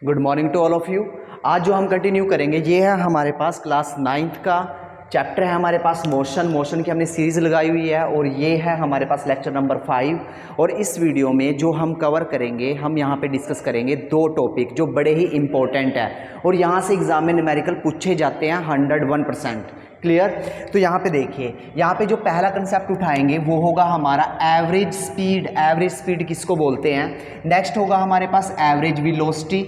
Good morning to all of you. आज जो हम कंटिन्यू करेंगे ये है हमारे पास क्लास 9th का चैप्टर है हमारे पास मोशन की हमने सीरीज़ लगाई हुई है और ये है हमारे पास लेक्चर नंबर 5। और इस वीडियो में जो हम कवर करेंगे हम यहाँ पे डिस्कस करेंगे दो टॉपिक जो बड़े ही इंपॉर्टेंट है और यहाँ से एग्जाम में न्यूमेरिकल पूछे जाते हैं 101%। क्लियर। तो यहाँ पे देखिए, यहाँ पे जो पहला कंसेप्ट उठाएंगे वो होगा हमारा एवरेज स्पीड। एवरेज स्पीड किसको बोलते हैं। नेक्स्ट होगा हमारे पास एवरेज वेलोसिटी,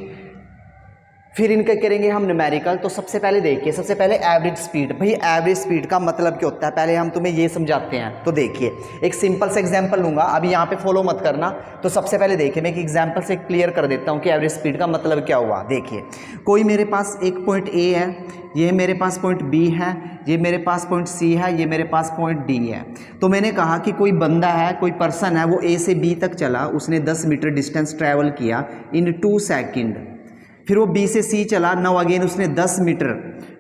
फिर इनका करेंगे हम न्यूमेरिकल। तो सबसे पहले देखिए, सबसे पहले एवरेज स्पीड। भाई एवरेज स्पीड का मतलब क्या होता है पहले हम तुम्हें ये समझाते हैं। तो देखिए एक सिंपल सा एग्जांपल लूँगा, अभी यहाँ पे फॉलो मत करना। तो सबसे पहले देखिए मैं एक एग्जांपल से क्लियर कर देता हूँ कि एवरेज स्पीड का मतलब क्या हुआ। देखिए कोई मेरे पास एक पॉइंट ए है, ये मेरे पास पॉइंट बी है, ये मेरे पास पॉइंट सी है, ये मेरे पास पॉइंट डी है। तो मैंने कहा कि कोई बंदा है, कोई पर्सन है, वो ए से बी तक चला, उसने 10 मीटर डिस्टेंस ट्रैवल किया इन 2 सेकेंड। फिर वो बी से सी चला, नाउ अगेन उसने 10 मीटर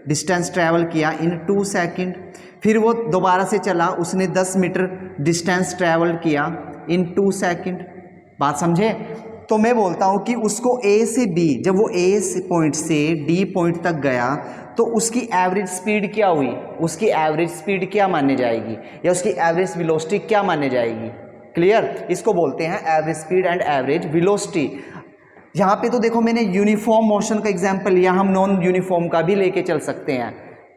डिस्टेंस ट्रैवल किया इन 2 सेकेंड। फिर वो दोबारा से चला, उसने 10 मीटर डिस्टेंस ट्रैवल किया इन 2 सेकेंड। बात समझे। तो मैं बोलता हूँ कि उसको ए से बी, जब वो ए पॉइंट से डी पॉइंट तक गया तो उसकी एवरेज स्पीड क्या हुई, उसकी एवरेज स्पीड क्या माने जाएगी या उसकी एवरेज वेलोसिटी क्या माने जाएगी। क्लियर। इसको बोलते हैं average speed and average velocity. यहाँ पे तो देखो मैंने यूनिफॉर्म मोशन का एग्जांपल लिया, हम नॉन यूनिफॉर्म का भी लेके चल सकते हैं।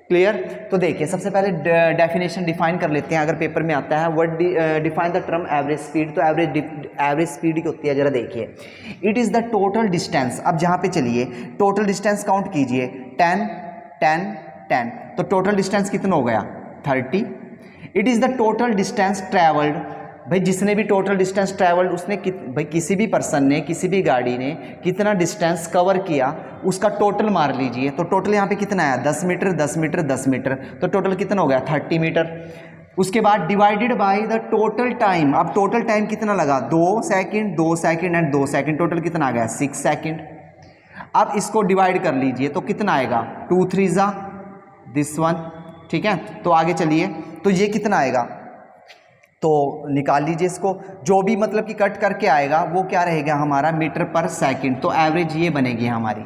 क्लियर। तो देखिए सबसे पहले डेफिनेशन डिफाइन कर लेते हैं, अगर पेपर में आता है word define the term average speed. तो एवरेज स्पीड क्या होती है जरा देखिए। It is the total distance. अब जहाँ पे चलिए टोटल डिस्टेंस काउंट कीजिए, 10 10 10। तो टोटल डिस्टेंस कितना हो गया 30। It is the total distance travelled. भाई जिसने भी टोटल डिस्टेंस ट्रैवल्ड उसने भाई किसी भी पर्सन ने, किसी भी गाड़ी ने कितना डिस्टेंस कवर किया उसका टोटल मार लीजिए। तो टोटल यहाँ पे कितना आया 10 मीटर 10 मीटर 10 मीटर। तो टोटल कितना हो गया 30 मीटर। उसके बाद divided by the total time. अब टोटल टाइम कितना लगा 2 second 2 second and 2 second. Total कितना आ गया 6 सेकेंड। अब इसको डिवाइड कर लीजिए तो कितना आएगा 2 3 जा दिस वन। ठीक है। तो आगे चलिए, तो ये कितना आएगा तो निकाल लीजिए इसको। जो भी मतलब कि कट करके आएगा वो क्या रहेगा हमारा मीटर पर सेकंड। तो एवरेज ये बनेगी हमारी।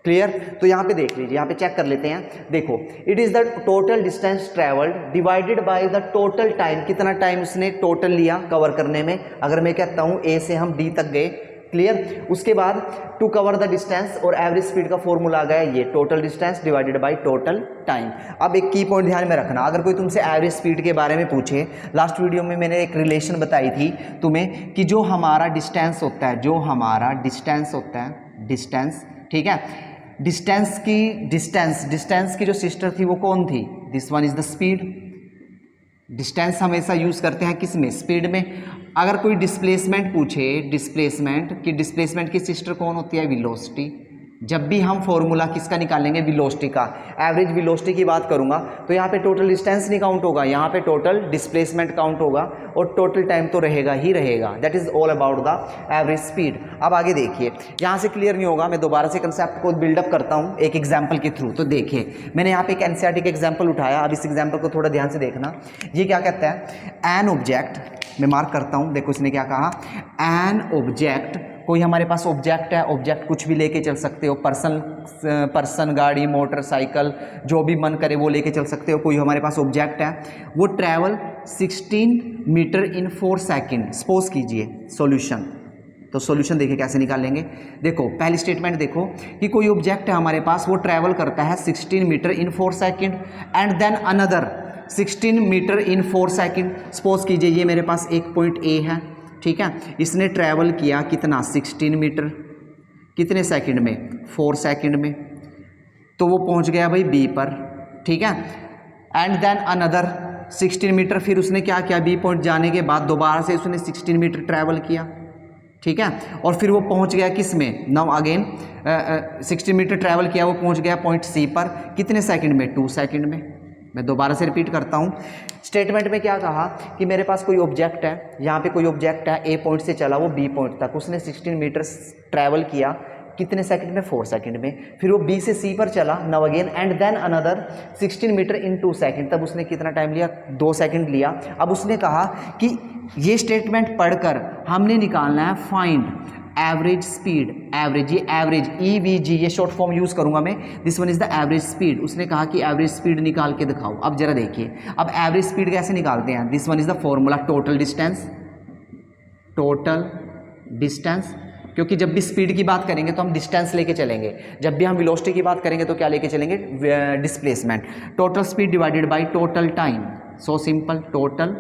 क्लियर। तो यहाँ पे देख लीजिए, यहाँ पे चेक कर लेते हैं। देखो it is the total distance travelled divided by the total time. कितना टाइम उसने टोटल लिया कवर करने में। अगर मैं कहता हूँ ए से हम डी तक गए। क्लियर। उसके बाद टू कवर द डिस्टेंस और एवरेज स्पीड का फॉर्मूला आ गया ये total distance divided by total time. अब एक की पॉइंट ध्यान में रखना, अगर कोई तुमसे एवरेज स्पीड के बारे में पूछे, लास्ट वीडियो में मैंने एक रिलेशन बताई थी तुम्हें कि जो हमारा डिस्टेंस होता है, जो हमारा डिस्टेंस होता है, डिस्टेंस, ठीक है, डिस्टेंस की जो सिस्टर थी वो कौन थी, this one is the speed. Distance हमेशा यूज करते हैं किस में, स्पीड में। अगर कोई डिस्प्लेसमेंट पूछे, डिस्प्लेसमेंट की सिस्टर कौन होती है, वेलोसिटी। जब भी हम फॉर्मूला किसका निकालेंगे, वेलोसिटी का, एवरेज वेलोसिटी की बात करूंगा तो यहाँ पे टोटल डिस्टेंस नहीं काउंट होगा, यहाँ पे टोटल डिस्प्लेसमेंट काउंट होगा और टोटल टाइम तो रहेगा ही रहेगा। That is all about the average speed. अब आगे देखिए, यहाँ से क्लियर नहीं होगा, मैं दोबारा से कंसेप्ट को बिल्डअप करता हूँ एक एग्जाम्पल के थ्रू। तो देखिए मैंने यहाँ पे एक एनसीईआरटी का एग्जाम्पल उठाया। अब इस एग्जाम्पल को थोड़ा ध्यान से देखना। ये क्या कहता है, एन ऑब्जेक्ट, मैं मार्क करता हूँ, देखो इसने क्या कहा, एन ऑब्जेक्ट। कोई हमारे पास ऑब्जेक्ट है, ऑब्जेक्ट कुछ भी लेके चल सकते हो, पर्सन गाड़ी मोटरसाइकिल जो भी मन करे वो लेके चल सकते हो। कोई हमारे पास ऑब्जेक्ट है, वो travel 16 metre in 4 second. Suppose कीजिए सॉल्यूशन। तो सॉल्यूशन देखिए कैसे निकालेंगे। देखो पहली स्टेटमेंट देखो कि कोई ऑब्जेक्ट है हमारे पास, वो ट्रैवल करता है 16 metre in 4 second and then another 16 metre in 4 second. Suppose कीजिए ये मेरे पास एक पॉइंट ए है, ठीक है, इसने ट्रैवल किया कितना 16 मीटर, कितने सेकंड में, 4 सेकंड में। तो वो पहुंच गया भाई बी पर, ठीक है, एंड देन अनदर 16 मीटर। फिर उसने क्या किया, बी पॉइंट जाने के बाद दोबारा से उसने 16 मीटर ट्रैवल किया, ठीक है, और फिर वो पहुंच गया किस में, नाउ अगेन 16 मीटर ट्रैवल किया, वो पहुंच गया पॉइंट सी पर, कितने सेकंड में, 2 सेकंड में। मैं दोबारा से रिपीट करता हूँ। स्टेटमेंट में क्या कहा कि मेरे पास कोई ऑब्जेक्ट है, यहाँ पे कोई ऑब्जेक्ट है, ए पॉइंट से चला वो बी पॉइंट तक, उसने 16 मीटर ट्रैवल किया, कितने सेकंड में, 4 सेकंड में। फिर वो बी से सी पर चला, now again and then another 16 metre in 2 second. तब उसने कितना टाइम लिया, 2 सेकंड लिया। अब उसने कहा कि ये स्टेटमेंट पढ़कर हमने निकालना है फाइंड एवरेज स्पीड, एवरेज, ये एवरेज EVG ये शॉर्ट फॉर्म यूज़ करूंगा मैं, this one is the average speed. उसने कहा कि एवरेज स्पीड निकाल के दिखाओ। अब जरा देखिए, अब एवरेज स्पीड कैसे निकालते हैं, this one is the formula total distance, total distance, क्योंकि जब भी स्पीड की बात करेंगे तो हम डिस्टेंस लेके चलेंगे, जब भी हम वेलोसिटी की बात करेंगे तो क्या लेके चलेंगे, displacement. Total speed divided by total time, so simple, total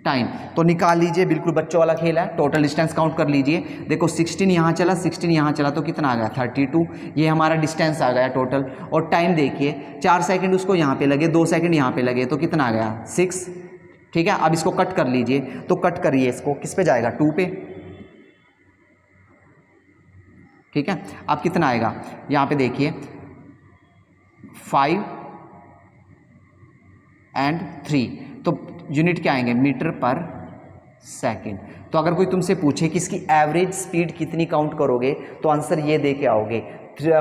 time. तो निकाल लीजिए, बिल्कुल बच्चों वाला खेल है। टोटल डिस्टेंस काउंट कर लीजिए, देखो 16 यहाँ चला, 16 यहाँ चला तो कितना आ गया 32, ये हमारा डिस्टेंस आ गया टोटल। और टाइम देखिए 4 सेकंड उसको यहाँ पे लगे, 2 सेकंड यहाँ पे लगे, तो कितना आ गया 6। ठीक है, अब इसको कट कर लीजिए, तो कट करिए इसको, किस पे जाएगा 2 पे। ठीक है, अब कितना आएगा यहाँ पे देखिए 5 एंड 3, तो यूनिट क्या आएंगे, मीटर पर सेकंड। तो अगर कोई तुमसे पूछे कि इसकी एवरेज स्पीड कितनी काउंट करोगे, तो आंसर ये दे के आओगे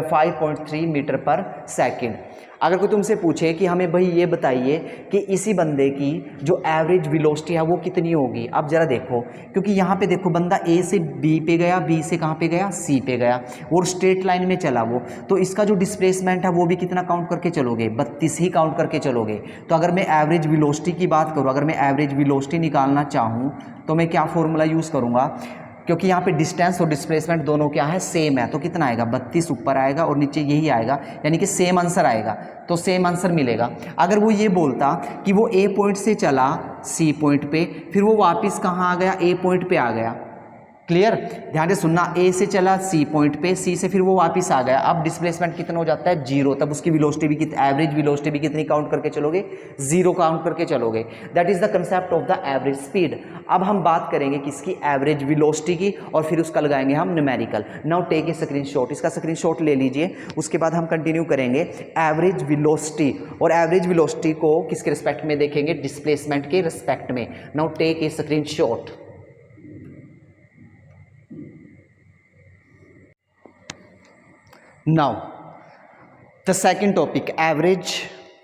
5.3 मीटर पर सेकंड। अगर कोई तुमसे पूछे कि हमें भाई ये बताइए कि इसी बंदे की जो एवरेज वेलोसिटी है वो कितनी होगी, अब जरा देखो, क्योंकि यहाँ पे देखो बंदा A से B पे गया, B से कहाँ पे गया, C पे गया, और स्ट्रेट लाइन में चला वो, तो इसका जो डिस्प्लेसमेंट है वो भी कितना काउंट करके चलोगे, 32 ही काउंट करके चलोगे। तो अगर मैं एवरेज वेलोसिटी की बात करूँ, अगर मैं एवरेज वेलोसिटी निकालना चाहूँ तो मैं क्या फॉर्मूला यूज़ करूँगा, क्योंकि यहाँ पे डिस्टेंस और डिस्प्लेसमेंट दोनों क्या है, सेम है, तो कितना आएगा 32 ऊपर आएगा और नीचे यही आएगा, यानी कि सेम आंसर आएगा, तो सेम आंसर मिलेगा। अगर वो ये बोलता कि वो A पॉइंट से चला C पॉइंट पे, फिर वो वापस कहाँ आ गया, A पॉइंट पे आ गया, क्लियर, ध्यान से सुनना, A से चला C पॉइंट पे, C से फिर वो वापस आ गया, अब डिस्प्लेसमेंट कितना हो जाता है 0, तब उसकी वेलोसिटी भी एवरेज वेलोसिटी भी कितनी काउंट करके चलोगे, 0 काउंट करके चलोगे। That is the concept of the average speed. अब हम बात करेंगे किसकी, एवरेज वेलोसिटी की, और फिर उसका लगाएंगे हम numerical. Now take a screenshot, इसका स्क्रीनशॉट ले लीजिए, उसके बाद हम कंटिन्यू करेंगे एवरेज वेलोसिटी, और एवरेज वेलोसिटी को किसके रिस्पेक्ट में देखेंगे, डिस्प्लेसमेंट के रिस्पेक्ट में। Now take a screenshot. Now the second topic, average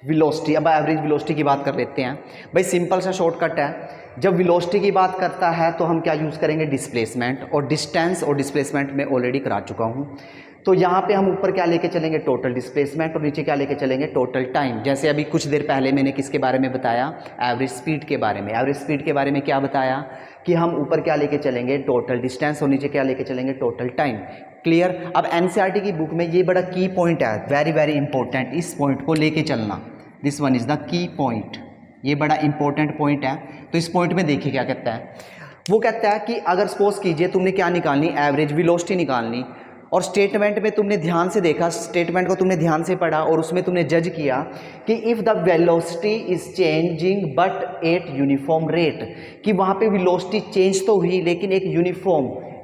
velocity. अब एवरेज वेलोसिटी की बात कर लेते हैं भाई, सिंपल सा शॉर्टकट है, जब वेलोसिटी की बात करता है तो हम क्या यूज़ करेंगे, डिस्प्लेसमेंट, और डिस्टेंस और डिस्प्लेसमेंट मैं ऑलरेडी करा चुका हूँ। तो यहाँ पे हम ऊपर क्या लेके चलेंगे, टोटल डिस्प्लेसमेंट, और नीचे क्या लेके चलेंगे, टोटल टाइम। जैसे अभी कुछ देर पहले मैंने किसके बारे में बताया, एवरेज स्पीड के बारे में। एवरेज स्पीड के बारे में क्या बताया कि हम ऊपर क्या लेके चलेंगे, टोटल डिस्टेंस, और नीचे क्या लेके चलेंगे, टोटल टाइम। क्लियर। अब एनसीईआरटी की बुक में ये बड़ा की पॉइंट है, वेरी वेरी इंपॉर्टेंट, इस पॉइंट को लेके चलना, this one is the key point, ये बड़ा इंपॉर्टेंट पॉइंट है। तो इस पॉइंट में देखिए क्या कहता है, वो कहता है कि अगर सपोज कीजिए तुमने क्या निकालनी, एवरेज वेलोसिटी निकालनी, और स्टेटमेंट में तुमने ध्यान से देखा, स्टेटमेंट को तुमने ध्यान से पढ़ा, और उसमें तुमने जज किया कि if the velocity is changing but at uniform rate, कि वहाँ पे वेलोसिटी चेंज तो हुई लेकिन एक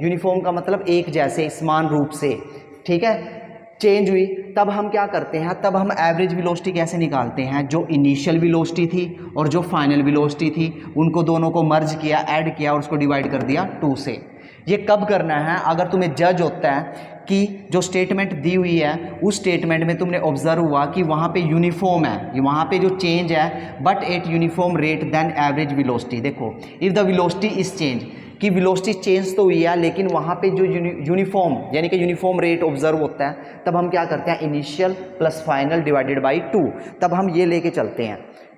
यूनिफॉर्म का मतलब एक जैसे, समान रूप से, ठीक है, चेंज हुई, तब हम क्या करते हैं, तब हम एवरेज वेलोसिटी कैसे निकालते हैं, जो इनिशियल वेलोसिटी थी और जो फाइनल वेलोसिटी थी उनको दोनों को मर्ज किया, ऐड किया और उसको डिवाइड कर दिया 2 से। ये कब करना है, अगर तुम्हें जज होता है कि जो स्टेटमेंट दी हुई है उस स्टेटमेंट में तुमने ऑब्जर्व हुआ कि वहाँ पे यूनिफॉर्म है, वहाँ पे जो चेंज है but at uniform rate then average velocity. देखो, if the velocity is change, कि वेलोसिटी चेंज तो हुई है लेकिन वहाँ पे जो यूनिफॉर्म यानी कि यूनिफॉर्म रेट ऑब्जर्व होता है, तब हम क्या करते हैं, initial plus final divided by 2, तब हम ये लेके चलते हैं।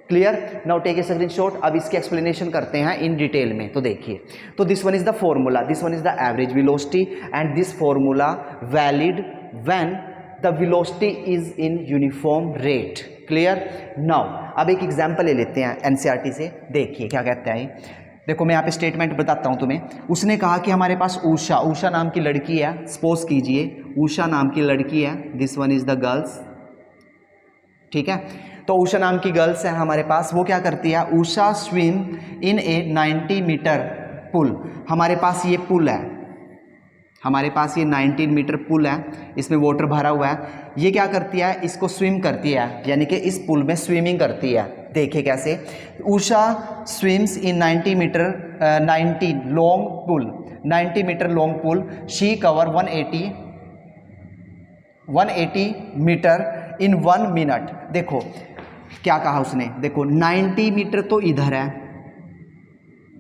Clear. Now take a screenshot. अब इसकी एक्सप्लेनेशन करते हैं इन डिटेल में। तो देखिए, तो this one is the formula, this one is the average velocity and this formula valid when the velocity is in uniform rate. Clear. Now अब एक एग्जांपल ले लेते हैं एनसीईआरटी से, देखिए क्या कहता है। देखो मैं यहाँ पे स्टेटमेंट बताता हूँ तुम्हें। उसने कहा कि हमारे पास उषा नाम की लड़की है, सपोज कीजिए उषा नाम की लड़की है, this one is the girls, ठीक है। तो उषा नाम की गर्ल्स है हमारे पास, वो क्या करती है, Usha swim in a 90 metre पुल। हमारे पास ये पुल है, हमारे पास ये 19 मीटर पुल है, इसमें वाटर भरा हुआ है। ये क्या करती है, इसको स्विम करती है, यानी कि इस पुल में स्विमिंग करती है। देखिए कैसे, Usha swims in 90 metre 90 long pool, 90 metre long pool, she cover 180 metre in 1 minute. देखो क्या कहा उसने, देखो 90 मीटर तो इधर है,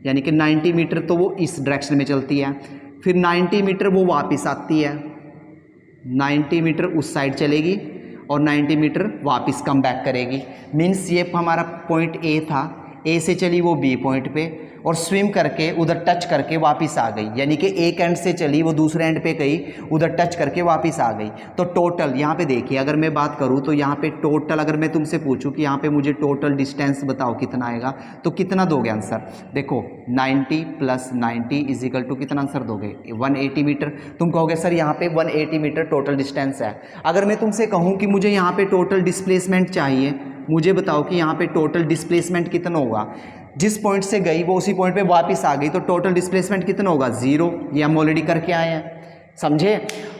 यानी कि 90 मीटर तो वो इस डायरेक्शन में चलती है, फिर 90 मीटर वो वापस आती है, 90 मीटर उस साइड चलेगी और 90 मीटर वापस कम बैक करेगी। मीन्स ये हमारा पॉइंट ए था, ए से चली वो बी पॉइंट पे और स्विम करके उधर टच करके वापस आ गई, यानी कि एक एंड से चली वो दूसरे एंड पे गई, उधर टच करके वापस आ गई। तो टोटल यहाँ पे देखिए, अगर मैं बात करूँ तो यहाँ पे टोटल, अगर मैं तुमसे पूछूं कि यहाँ पे मुझे टोटल डिस्टेंस बताओ कितना आएगा, तो कितना दोगे आंसर? देखो 90 + 90 = टू कितना आंसर दोगे? 180 मीटर। तुम कहोगे सर यहाँ पे 180 मीटर टोटल डिस्टेंस है। अगर मैं तुमसे कहूँ कि मुझे यहाँ पे टोटल डिस्प्लेसमेंट चाहिए, मुझे बताओ कि यहाँ पे टोटल डिस्प्लेसमेंट कितना होगा? जिस पॉइंट से गई वो उसी पॉइंट पे वापस आ गई, तो टोटल डिस्प्लेसमेंट कितना होगा? 0। ये हम ऑलरेडी करके आए हैं, समझे?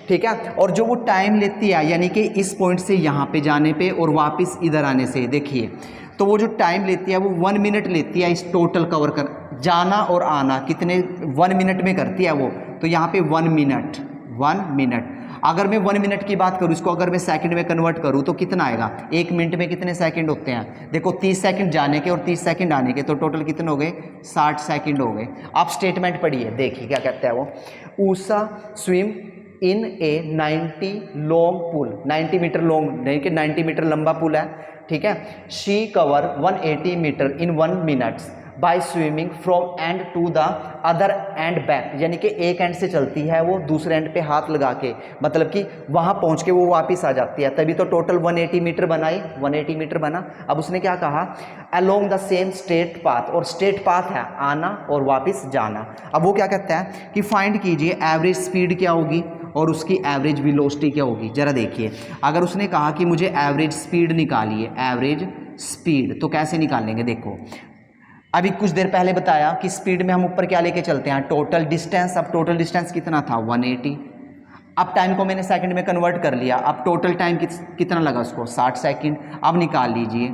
ठीक है। और जो वो टाइम लेती है, यानी कि इस पॉइंट से यहाँ पे जाने पे और वापस इधर आने से, देखिए तो वो जो टाइम लेती है वो 1 मिनट लेती है इस टोटल कवर कर, जाना और आना कितने 1 मिनट में करती है वो। तो यहाँ पे 1 मिनट, 1 मिनट। अगर मैं 1 मिनट की बात करूँ, इसको अगर मैं सेकंड में कन्वर्ट करूँ तो कितना आएगा? 1 मिनट में कितने सेकंड होते हैं? देखो 30 सेकंड जाने के और 30 सेकंड आने के, तो टोटल कितने हो गए? 60 सेकंड हो गए। आप स्टेटमेंट पढ़िए, देखिए क्या कहता है वो। Usha swim in a 90 long pool, 90 metre long नहीं कि 90 मीटर लंबा पूल है, ठीक है। She cover 180 metre in 1 minutes by swimming from end to the other end back, यानी कि एक एंड से चलती है वो दूसरे एंड पे हाथ लगा के, मतलब कि वहां पहुंच के वो वापस आ जाती है, तभी तो टोटल 180 मीटर बनाई, 180 मीटर बना। अब उसने क्या कहा? Along the same straight path, और स्ट्रेट पाथ है आना और वापस जाना। अब वो क्या कहता है कि फाइंड कीजिए एवरेज स्पीड क्या होगी और उसकी एवरेज वेलोसिटी क्या होगी। जरा देखिए, अगर उसने कहा कि मुझे एवरेज स्पीड निकालिए, एवरेज स्पीड, तो कैसे निकालेंगे? देखो अभी कुछ देर पहले बताया कि स्पीड में हम ऊपर क्या लेके चलते हैं? Total distance. अब टोटल डिस्टेंस कितना था? 180। अब टाइम को मैंने सेकंड में कन्वर्ट कर लिया, अब टोटल टाइम कितना लगा उसको? 60 सेकंड। अब निकाल लीजिए,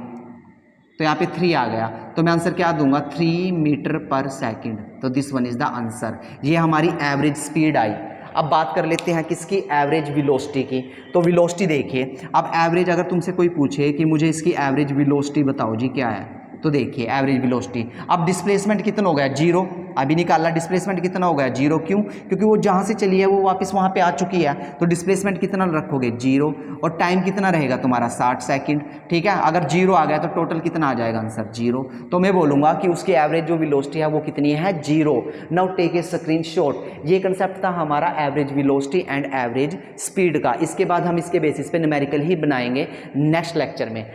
तो यहाँ पे 3 आ गया, तो मैं आंसर क्या दूंगा? 3 मीटर पर सेकंड। तो this one is the answer. ये हमारी एवरेज स्पीड आई। अब बात कर लेते हैं किसकी? एवरेज वेलोसिटी की। तो वेलोसिटी देखिए, अब एवरेज अगर तुमसे कोई पूछे कि मुझे इसकी एवरेज वेलोसिटी बताओ जी क्या है, तो देखिए एवरेज वेलोसिटी। अब डिस्प्लेसमेंट कितना हो गया? 0। अभी निकालना, डिस्प्लेसमेंट कितना हो गया? 0। क्यों? क्योंकि वो जहाँ से चली है वो वापस वहाँ पे आ चुकी है, तो डिस्प्लेसमेंट कितना रखोगे? 0। और टाइम कितना रहेगा तुम्हारा? 60 सेकंड, ठीक है। अगर 0 आ गया तो टोटल कितना आ जाएगा आंसर? 0। तो मैं बोलूँगा कि उसकी एवरेज जो वेलोसिटी है वो कितनी है? 0। Now take a screenshot. ये कंसेप्ट था हमारा average velocity and average speed का। इसके बाद हम इसके बेसिस पे न्यूमेरिकल ही बनाएंगे नेक्स्ट लेक्चर में।